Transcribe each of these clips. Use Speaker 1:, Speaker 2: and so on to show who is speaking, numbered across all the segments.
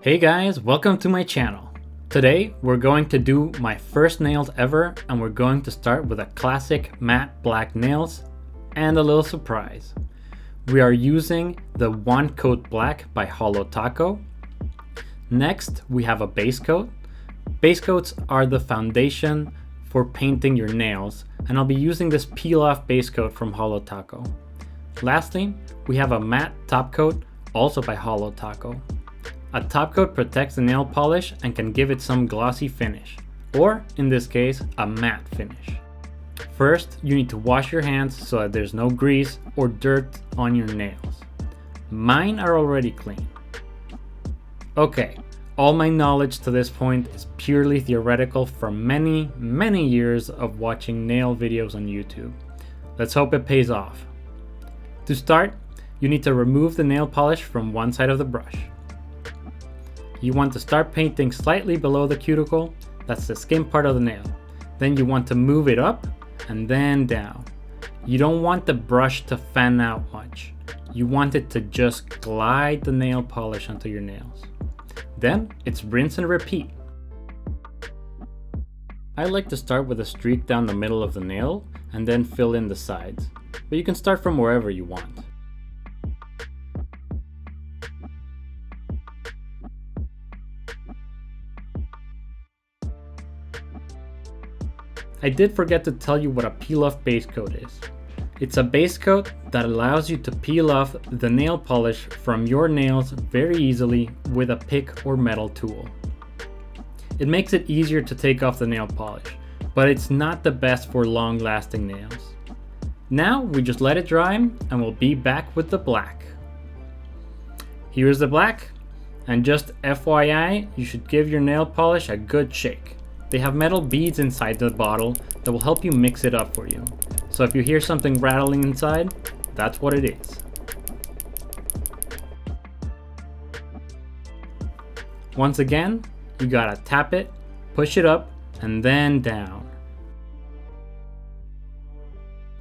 Speaker 1: Hey guys, welcome to my channel. Today we're going to do my first nails ever, and we're going to start with a classic matte black nails and a little surprise. We are using the One Coat Black by Holo Taco. Next we have a base coat. Base coats are the foundation for painting your nails, and I'll be using this peel off base coat from Holo Taco. Lastly, we have a matte top coat, also by Holo Taco. A top coat protects the nail polish and can give it some glossy finish, or in this case, a matte finish. First, you need to wash your hands so that there's no grease or dirt on your nails. Mine are already clean. Okay, all my knowledge to this point is purely theoretical from many years of watching nail videos on YouTube. Let's hope it pays off. To start, you need to remove the nail polish from one side of the brush. You want to start painting slightly below the cuticle, that's the skin part of the nail. Then you want to move it up and then down. You don't want the brush to fan out much. You want it to just glide the nail polish onto your nails. Then it's rinse and repeat. I like to start with a streak down the middle of the nail and then fill in the sides, but you can start from wherever you want. I did forget to tell you what a peel-off base coat is. It's a base coat that allows you to peel off the nail polish from your nails very easily with a pick or metal tool. It makes it easier to take off the nail polish, but it's not the best for long-lasting nails. Now we just let it dry and we'll be back with the black. Here's the black, and just FYI, you should give your nail polish a good shake. They have metal beads inside the bottle that will help you mix it up for you. So if you hear something rattling inside, that's what it is. Once again, you gotta tap it, push it up, and then down.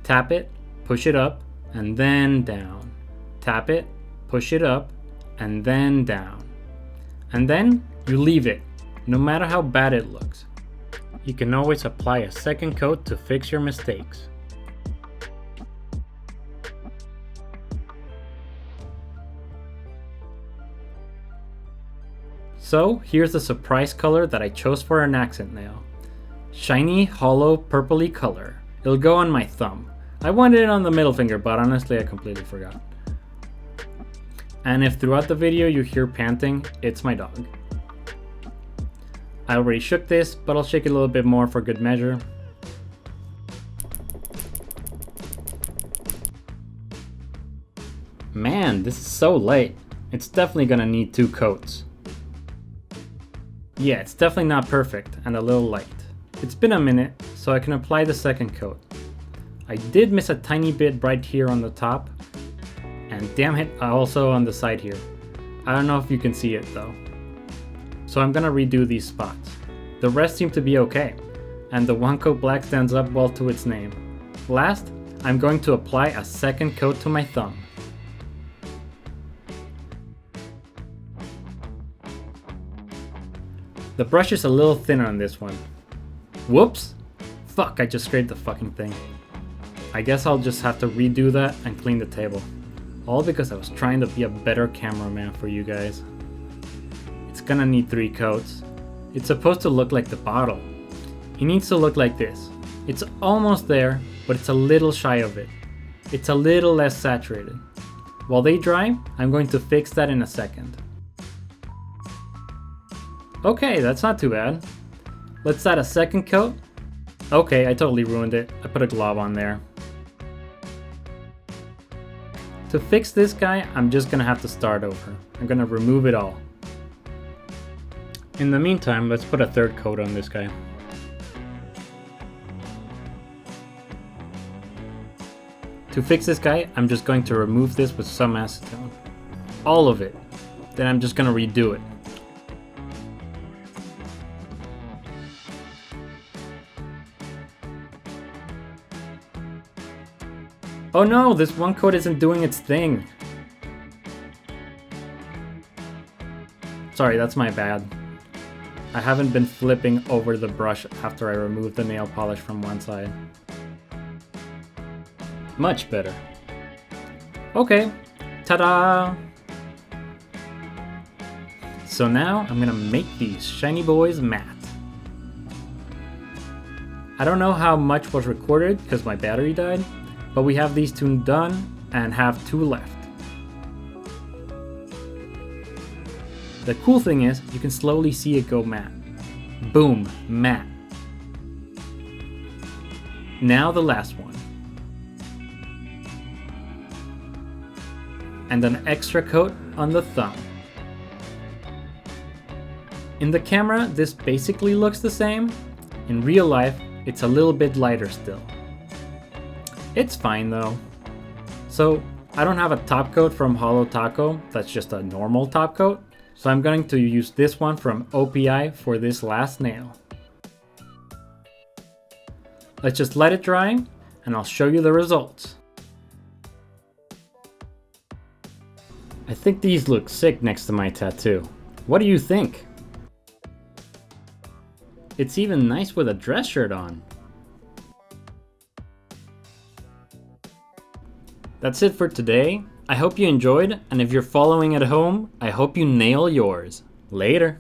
Speaker 1: Tap it, push it up, and then down. Tap it, push it up, and then down. And then you leave it, no matter how bad it looks. You can always apply a second coat to fix your mistakes. So here's the surprise color that I chose for an accent nail. Shiny, hollow, purpley color. It'll go on my thumb. I wanted it on the middle finger, but honestly I completely forgot. And if throughout the video you hear panting, it's my dog. I already shook this, but I'll shake it a little bit more for good measure. Man, this is so light. It's definitely gonna need 2 coats. Yeah, it's definitely not perfect and a little light. It's been a minute, so I can apply the second coat. I did miss a tiny bit right here on the top, and damn it, also on the side here. I don't know if you can see it though. So I'm gonna redo these spots. The rest seem to be okay, and the One Coat Black stands up well to its name. Last, I'm going to apply a second coat to my thumb. The brush is a little thinner on this one. Whoops! Fuck, I just scraped the fucking thing. I guess I'll just have to redo that and clean the table. All because I was trying to be a better cameraman for you guys. It's gonna need 3 coats. It's supposed to look like the bottle. It needs to look like this. It's almost there, but it's a little shy of it. It's a little less saturated. While they dry, I'm going to fix that in a second. Okay, that's not too bad. Let's add a second coat. Okay, I totally ruined it. I put a glob on there. To fix this guy, I'm just gonna have to start over. I'm gonna remove it all. In the meantime, let's put a third coat on this guy. To fix this guy, I'm just going to remove this with some acetone. All of it. Then I'm just gonna redo it. Oh no, this one coat isn't doing its thing. Sorry, that's my bad. I haven't been flipping over the brush after I removed the nail polish from one side. Much better. Okay, ta-da! So now I'm gonna make these shiny boys matte. I don't know how much was recorded because my battery died, but we have these two done and have 2 left. The cool thing is you can slowly see it go matte. Boom, matte. Now the last one. And an extra coat on the thumb. In the camera, this basically looks the same. In real life, it's a little bit lighter still. It's fine though. So I don't have a top coat from Holo Taco, that's just a normal top coat. So I'm going to use this one from OPI for this last nail. Let's just let it dry and I'll show you the results. I think these look sick next to my tattoo. What do you think? It's even nice with a dress shirt on. That's it for today. I hope you enjoyed, and if you're following at home, I hope you nail yours. Later.